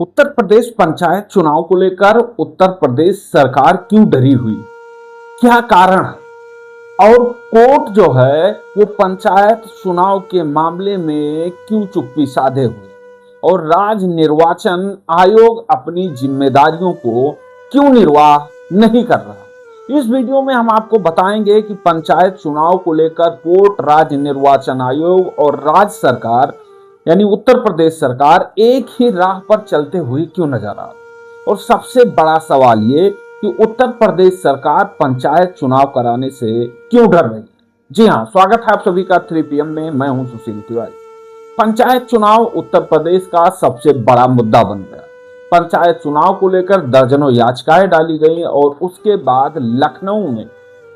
उत्तर प्रदेश पंचायत चुनाव को लेकर उत्तर प्रदेश सरकार क्यों डरी हुई, क्या कारण है और कोर्ट जो है वो पंचायत चुनाव के मामले में क्यों चुप्पी साधे हुए और राज्य निर्वाचन आयोग अपनी जिम्मेदारियों को क्यों निर्वाह नहीं कर रहा। इस वीडियो में हम आपको बताएंगे कि पंचायत चुनाव को लेकर कोर्ट, राज्य निर्वाचन आयोग और राज्य सरकार यानी उत्तर प्रदेश सरकार एक ही राह पर चलते हुए क्यों नजर आ रही। और सबसे बड़ा सवाल ये कि उत्तर प्रदेश सरकार पंचायत चुनाव कराने से क्यों डर रही है। जी हाँ, स्वागत है आप सभी का 3PM में। मैं हूं सुशील तिवारी। पंचायत चुनाव उत्तर प्रदेश का सबसे बड़ा मुद्दा बन गया। पंचायत चुनाव को लेकर दर्जनों याचिकाएं डाली गई और उसके बाद लखनऊ में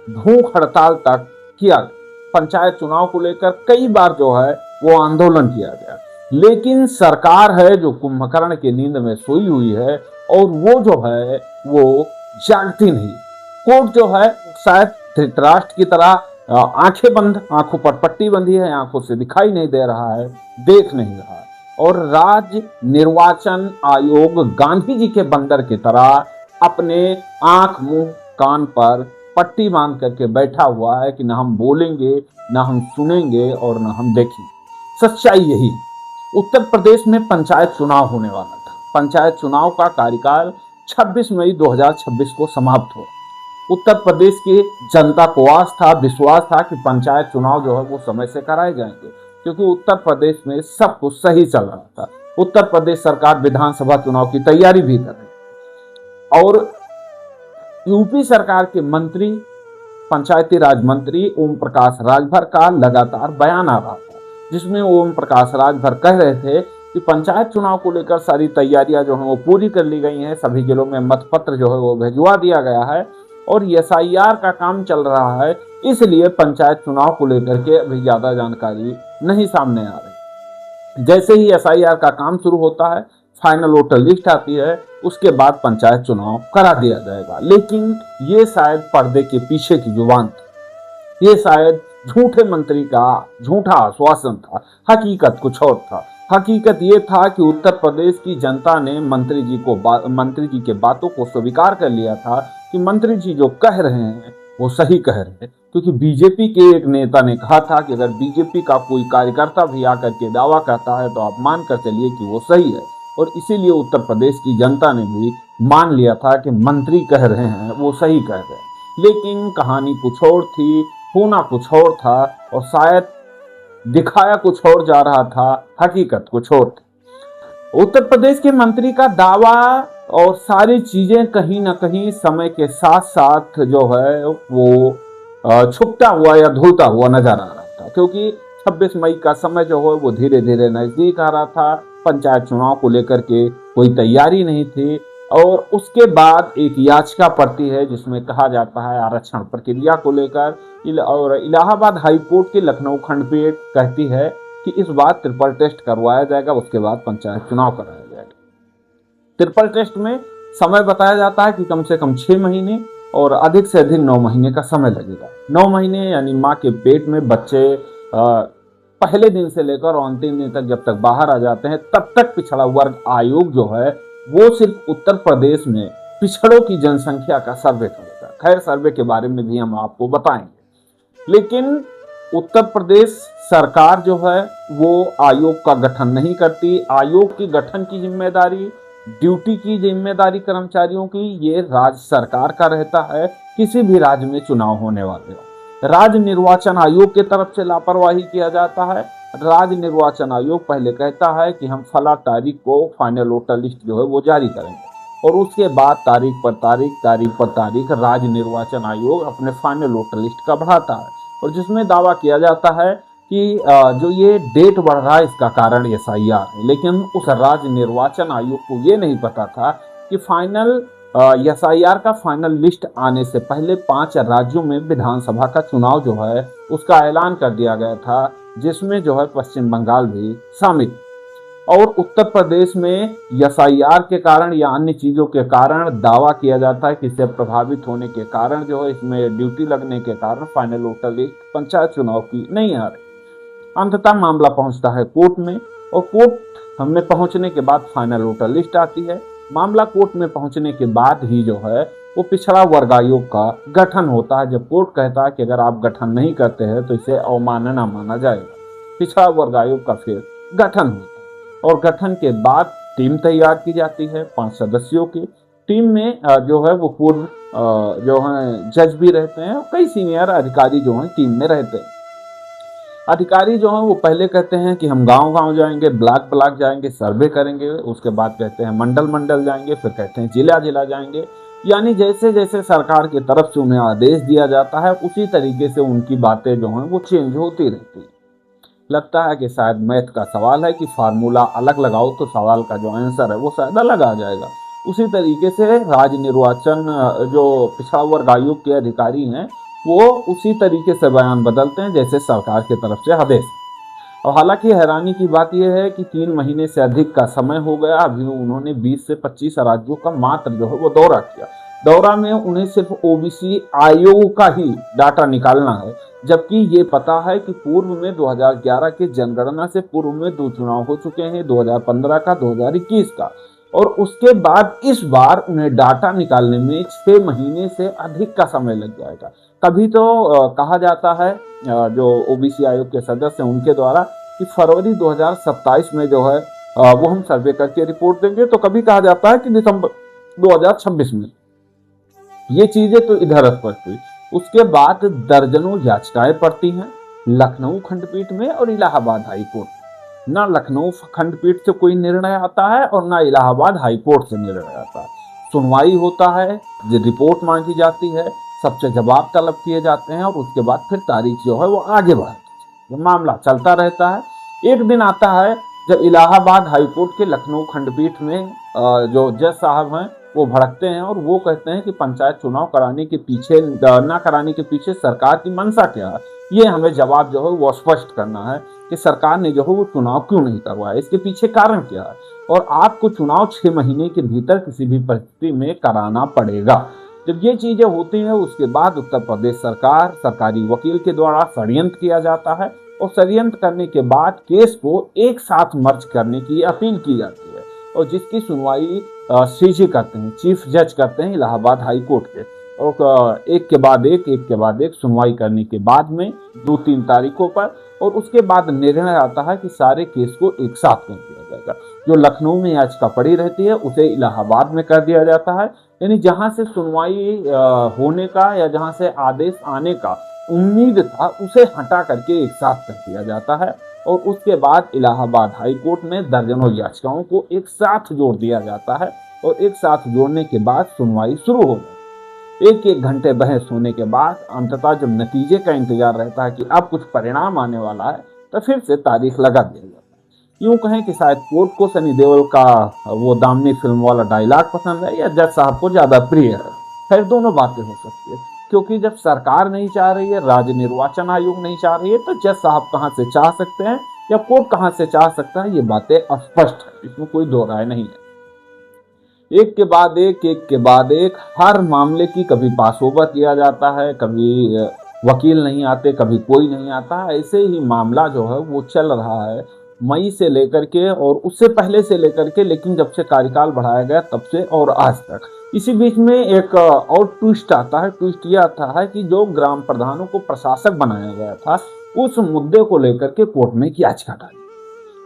भूख हड़ताल तक किया गया। पंचायत चुनाव को लेकर कई बार जो है वो आंदोलन किया गया, लेकिन सरकार है जो कुंभकर्ण की नींद में सोई हुई है और वो जो है वो जागती नहीं। कोर्ट जो है शायद धृतराष्ट्र की तरह आंखें बंद, आंखों पर पट्टी बंधी है, आंखों से दिखाई नहीं दे रहा है, देख नहीं रहा है। और राज्य निर्वाचन आयोग गांधी जी के बंदर की तरह अपने आंख मुंह कान पर पट्टी बांध करके बैठा हुआ है कि ना हम बोलेंगे, ना हम सुनेंगे और ना हम देखेंगे। सच्चाई यही, उत्तर प्रदेश में पंचायत चुनाव होने वाला था। पंचायत चुनाव का कार्यकाल 26 मई 2026 को समाप्त हुआ। उत्तर प्रदेश की जनता को विश्वास था कि पंचायत चुनाव जो है वो समय से कराए जाएंगे, क्योंकि उत्तर प्रदेश में सब कुछ सही चल रहा था। उत्तर प्रदेश सरकार विधानसभा चुनाव की तैयारी भी कर रही और यूपी सरकार के मंत्री, पंचायती राज मंत्री ओम प्रकाश राजभर का लगातार बयान आ रहा था, जिसमें ओम प्रकाश राजभर कह रहे थे कि पंचायत चुनाव को लेकर सारी तैयारियां जो है वो पूरी कर ली गई हैं, सभी जिलों में मतपत्र जो है वो भिजवा दिया गया है और SIR का काम चल रहा है, इसलिए पंचायत चुनाव को लेकर के अभी ज्यादा जानकारी नहीं सामने आ रही। जैसे ही SIR का काम शुरू होता है, फाइनल वोटर लिस्ट आती है, उसके बाद पंचायत चुनाव करा दिया जाएगा। लेकिन ये शायद पर्दे के पीछे की जुबान थी, ये शायद झूठे मंत्री का झूठा आश्वासन था। हकीकत कुछ और था। हकीकत ये था कि उत्तर प्रदेश की जनता ने मंत्री जी के बातों को स्वीकार कर लिया था कि मंत्री जी जो कह रहे हैं वो सही कह रहे हैं, क्योंकि बीजेपी के एक नेता ने कहा था कि अगर बीजेपी का कोई कार्यकर्ता भी आकर के दावा करता है तो आप मान कर चलिए कि वो सही है। और इसीलिए उत्तर प्रदेश की जनता ने भी मान लिया था कि मंत्री कह रहे हैं वो सही कह रहे हैं। लेकिन कहानी कुछ और थी, होना कुछ और था और शायद दिखाया कुछ और जा रहा था, हकीकत कुछ और थी। उत्तर प्रदेश के मंत्री का दावा और सारी चीजें कहीं ना कहीं समय के साथ साथ जो है वो छुपता हुआ या धुलता हुआ नजर आ रहा था, क्योंकि 26 मई का समय जो है वो धीरे धीरे नजदीक आ रहा था। पंचायत चुनाव को लेकर के कोई तैयारी नहीं थी और उसके बाद एक याचिका पड़ती है जिसमें कहा जाता है आरक्षण प्रक्रिया को लेकर, और इलाहाबाद हाई कोर्ट की लखनऊ खंडपीठ कहती है कि इस बार ट्रिपल टेस्ट करवाया जाएगा, उसके बाद पंचायत चुनाव कराया जाएगा। ट्रिपल टेस्ट में समय बताया जाता है कि कम से कम 6 महीने और अधिक से अधिक 9 महीने का समय लगेगा। 9 महीने यानी माँ के पेट में बच्चे पहले दिन से लेकर अंतिम दिन तक जब तक बाहर आ जाते हैं तब तक पिछड़ा वर्ग आयोग जो है वो सिर्फ उत्तर प्रदेश में पिछड़ों की जनसंख्या का सर्वे करेगा। खैर, सर्वे के बारे में भी हम आपको बताएंगे। लेकिन उत्तर प्रदेश सरकार जो है वो आयोग का गठन नहीं करती। आयोग के गठन की जिम्मेदारी, ड्यूटी की जिम्मेदारी कर्मचारियों की ये राज्य सरकार का रहता है। किसी भी राज्य में चुनाव होने वाले हो, राज्य निर्वाचन आयोग की तरफ से लापरवाही किया जाता है। राज्य निर्वाचन आयोग पहले कहता है कि हम फला तारीख को फाइनल वोटर लिस्ट जो है वो जारी करेंगे और उसके बाद तारीख पर तारीख राज्य निर्वाचन आयोग अपने फाइनल वोटर लिस्ट का बढ़ाता है, और जिसमें दावा किया जाता है कि जो ये डेट बढ़ रहा है इसका कारण SIR है। लेकिन उस राज्य निर्वाचन आयोग को ये नहीं पता था कि फाइनल SIR का फाइनल लिस्ट आने से पहले 5 राज्यों में विधानसभा का चुनाव जो है उसका ऐलान कर दिया गया था, जिसमें जो है पश्चिम बंगाल भी शामिल। और उत्तर प्रदेश में SIR के कारण या अन्य चीजों के कारण दावा किया जाता है कि इससे प्रभावित होने के कारण जो है इसमें ड्यूटी लगने के कारण फाइनल वोटर लिस्ट पंचायत चुनाव की नहीं आ रही। अंततः मामला पहुंचता है कोर्ट में और कोर्ट में पहुंचने के बाद फाइनल वोटर लिस्ट आती है। मामला कोर्ट में पहुंचने के बाद ही जो है वो पिछड़ा वर्ग आयोग का गठन होता है। जब कोर्ट कहता है कि अगर आप गठन नहीं करते हैं तो इसे अवमानना माना जाएगा, पिछड़ा वर्ग आयोग का फिर गठन होता है। और गठन के बाद टीम तैयार की जाती है 5 सदस्यों की। टीम में जो है वो पूर्व जो है जज भी रहते हैं और कई सीनियर अधिकारी जो हैं टीम में रहते हैं। अधिकारी जो हैं वो पहले कहते हैं कि हम गांव-गांव जाएंगे, ब्लॉक जाएंगे, सर्वे करेंगे। उसके बाद कहते हैं मंडल जाएंगे, फिर कहते हैं जिला जाएंगे। यानी जैसे जैसे सरकार की तरफ से उन्हें आदेश दिया जाता है उसी तरीके से उनकी बातें जो हैं वो चेंज होती रहती है। लगता है कि शायद मैथ का सवाल है कि फार्मूला अलग लगाओ तो सवाल का जो आंसर है वो शायद अलग आ जाएगा। उसी तरीके से राज्य निर्वाचन जो पिछड़ा वर्ग आयोग के अधिकारी हैं वो उसी तरीके से बयान बदलते हैं जैसे सरकार की तरफ से आदेश। और हालांकि हैरानी की बात यह है कि 3 महीने से अधिक का समय हो गया, अभी उन्होंने 20 से 25 राज्यों का मात्र जो है वो दौरा किया। दौरा में उन्हें सिर्फ ओबीसी आयोग का ही डाटा निकालना है, जबकि ये पता है कि पूर्व में 2011 के जनगणना से पूर्व में 2 चुनाव हो चुके हैं, 2015 का, 2021 का। और उसके बाद इस बार उन्हें डाटा निकालने में 6 महीने से अधिक का समय लग जाएगा। कभी तो कहा जाता है जो ओबीसी आयोग के सदस्य हैं उनके द्वारा कि फरवरी 2027 में जो है वो हम सर्वे करके रिपोर्ट देंगे, तो कभी कहा जाता है कि दिसंबर 2026 में। ये चीजें तो इधर स्पष्ट हुई। उसके बाद दर्जनों याचिकाएं पड़ती हैं लखनऊ खंडपीठ में और इलाहाबाद हाई कोर्ट। ना लखनऊ खंडपीठ से कोई निर्णय आता है और ना इलाहाबाद हाई कोर्ट से निर्णय आता है। सुनवाई होता है, रिपोर्ट मांगी जाती है, सबसे जवाब तलब किए जाते हैं और उसके बाद फिर तारीख जो है वो आगे बढ़ती है। मामला चलता रहता है। एक दिन आता है जब इलाहाबाद हाई कोर्ट के लखनऊ खंडपीठ में जो जज साहब हैं वो भड़कते हैं और वो कहते हैं कि पंचायत चुनाव कराने के पीछे ना कराने के पीछे सरकार की मंशा क्या है, ये हमें जवाब जो है वो स्पष्ट करना है कि सरकार ने जो है वो चुनाव क्यों नहीं करवाया, इसके पीछे कारण क्या है और आपको चुनाव 6 महीने के भीतर किसी भी परिस्थिति में कराना पड़ेगा। जब ये चीजें होती हैं उसके बाद उत्तर प्रदेश सरकार सरकारी वकील के द्वारा षड्यंत्र किया जाता है और षड्यंत्र करने के बाद केस को एक साथ मर्ज करने की अपील की जाती है और जिसकी सुनवाई सीजे करते हैं, चीफ जज करते हैं इलाहाबाद हाई कोर्ट के। और एक के बाद एक सुनवाई करने के बाद में 2-3 तारीखों पर और उसके बाद निर्णय आता है कि सारे केस को एक साथ कर दिया जाएगा। जो लखनऊ में याचिका पड़ी रहती है उसे इलाहाबाद में कर दिया जाता है। यानी जहां से सुनवाई होने का या जहां से आदेश आने का उम्मीद था उसे हटा करके एक साथ कर दिया जाता है और उसके बाद इलाहाबाद हाई कोर्ट में दर्जनों याचिकाओं को एक साथ जोड़ दिया जाता है और एक साथ जोड़ने के बाद सुनवाई शुरू हो जाती है। 1-1 घंटे बहस होने के बाद अंततः जब नतीजे का इंतजार रहता है कि अब कुछ परिणाम आने वाला है तो फिर से तारीख लगा दिया जाता है। यूं कहें कि शायद कोर्ट को सनी देओल का वो दामनी फिल्म वाला डायलॉग पसंद है या जज साहब को ज्यादा प्रिय है। खैर दोनों बातें हो सकती है, क्योंकि जब सरकार नहीं चाह रही है, राज्य निर्वाचन आयोग नहीं चाह रही है, तो जज साहब कहां से चाह सकते हैं या कोर्ट कहां से चाह सकता है, ये बातें स्पष्ट है, इसमें कोई दो राय नहीं है। एक के बाद एक हर मामले की कभी पास ओवर किया जाता है, कभी वकील नहीं आते, कभी कोई नहीं आता। ऐसे ही मामला जो है वो चल रहा है मई से लेकर के और उससे पहले से लेकर के, लेकिन जब से कार्यकाल बढ़ाया गया तब से और आज तक। इसी बीच में एक और ट्विस्ट आता है। ट्विस्ट यह आता है कि जो ग्राम प्रधानों को प्रशासक बनाया गया था उस मुद्दे को लेकर के कोर्ट में एक याचिका डाली,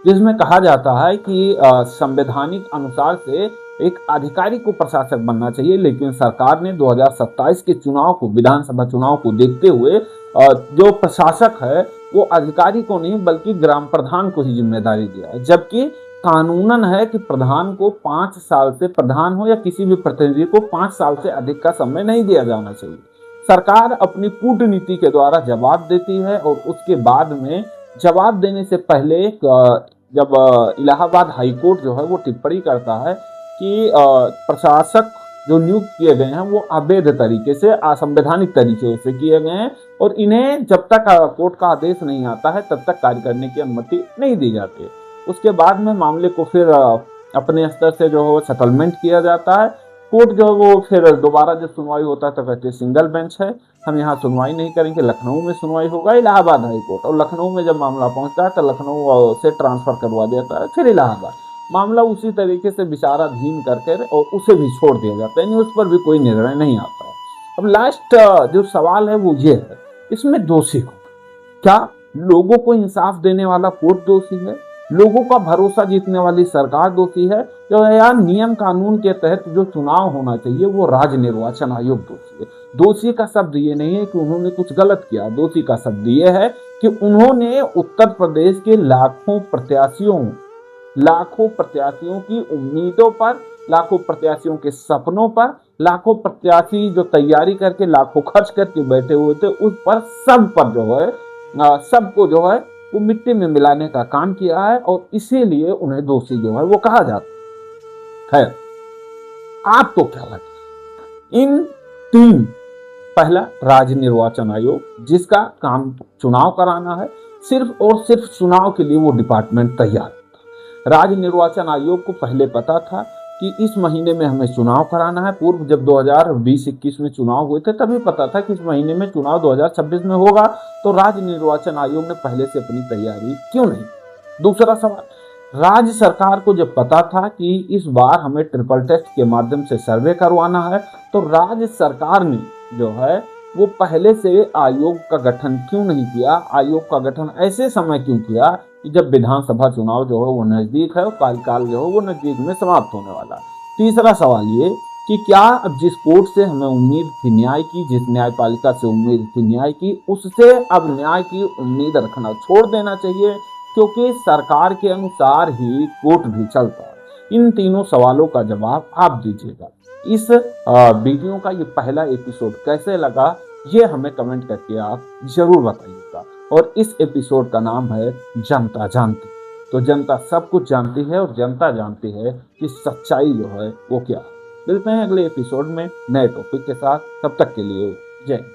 जिसमें कहा जाता है कि संवैधानिक अनुसार से एक अधिकारी को प्रशासक बनना चाहिए, लेकिन सरकार ने 2027 के चुनाव को, विधानसभा चुनाव को देखते हुए जो प्रशासक है वो अधिकारी को नहीं बल्कि ग्राम प्रधान को ही जिम्मेदारी दिया है। जबकि कानूनन है कि प्रधान को 5 साल से, प्रधान हो या किसी भी प्रतिनिधि को 5 साल से अधिक का समय नहीं दिया जाना चाहिए। सरकार अपनी कूटनीति के द्वारा जवाब देती है और उसके बाद में जवाब देने से पहले जब इलाहाबाद हाई कोर्ट जो है वो टिप्पणी करता है कि प्रशासक जो नियुक्त किए गए हैं वो अवैध तरीके से, असंवैधानिक तरीके से किए गए हैं और इन्हें जब तक कोर्ट का आदेश नहीं आता है तब तक कार्य करने की अनुमति नहीं दी जाती। उसके बाद में मामले को फिर अपने स्तर से जो है सेटलमेंट किया जाता है। कोर्ट जो है वो फिर दोबारा जब सुनवाई होता है तो कहते हैं सिंगल बेंच है, हम यहाँ सुनवाई नहीं करेंगे, लखनऊ में सुनवाई होगा, इलाहाबाद हाई कोर्ट। और लखनऊ में जब मामला पहुंचता है तो लखनऊ से ट्रांसफर करवा देता है फिर इलाहाबाद। मामला उसी तरीके से विचाराधीन करके और उसे भी छोड़ दिया जाता है, यानी उस पर भी कोई निर्णय नहीं आता है। अब लास्ट जो सवाल है वो ये है, इसमें दोषी कौन? क्या लोगों को इंसाफ देने वाला कोर्ट दोषी है? लोगों का भरोसा जीतने वाली सरकार दोषी है? जो है यार नियम कानून के तहत जो चुनाव होना चाहिए वो राज्य निर्वाचन आयोग दोषी है। दोषी का शब्द ये नहीं है कि उन्होंने कुछ गलत किया, दोषी का शब्द ये है कि उन्होंने उत्तर प्रदेश के लाखों प्रत्याशियों की उम्मीदों पर, लाखों प्रत्याशियों के सपनों पर, लाखों प्रत्याशी जो तैयारी करके लाखों खर्च करके बैठे हुए थे उस पर, सब पर जो है सबको जो है वो मिट्टी में मिलाने का काम किया है और इसीलिए उन्हें दोषी जो है वो कहा जाता है। आपको क्या लगता है इन तीन? पहला, राज्य निर्वाचन आयोग जिसका काम चुनाव कराना है, सिर्फ और सिर्फ चुनाव के लिए वो डिपार्टमेंट तैयार था। राज्य निर्वाचन आयोग को पहले पता था कि इस महीने में हमें चुनाव कराना है। पूर्व जब 2020-21 में चुनाव हुए थे तभी पता था कि इस महीने में चुनाव 2026 में होगा, तो राज्य निर्वाचन आयोग ने पहले से अपनी तैयारी क्यों नहीं? दूसरा सवाल, राज्य सरकार को जब पता था कि इस बार हमें ट्रिपल टेस्ट के माध्यम से सर्वे करवाना है, तो राज्य सरकार ने जो है वो पहले से आयोग का गठन क्यों नहीं किया? आयोग का गठन ऐसे समय क्यों किया कि जब विधानसभा चुनाव जो है वो नजदीक है और कार्यकाल जो है वो नजदीक में समाप्त होने वाला है। तीसरा सवाल ये कि क्या अब जिस कोर्ट से हमें उम्मीद थी न्याय की, जिस न्यायपालिका से उम्मीद थी न्याय की, उससे अब न्याय की उम्मीद रखना छोड़ देना चाहिए, क्योंकि सरकार के अनुसार ही कोर्ट भी चलता है। इन तीनों सवालों का जवाब आप दीजिएगा। इस वीडियो का ये पहला एपिसोड कैसे लगा ये हमें कमेंट करके आप जरूर बताइएगा। और इस एपिसोड का नाम है जनता जानती। तो जनता सब कुछ जानती है और जनता जानती है कि सच्चाई जो है वो क्या है। मिलते हैं अगले एपिसोड में नए टॉपिक के साथ, तब तक के लिए जय हिंद।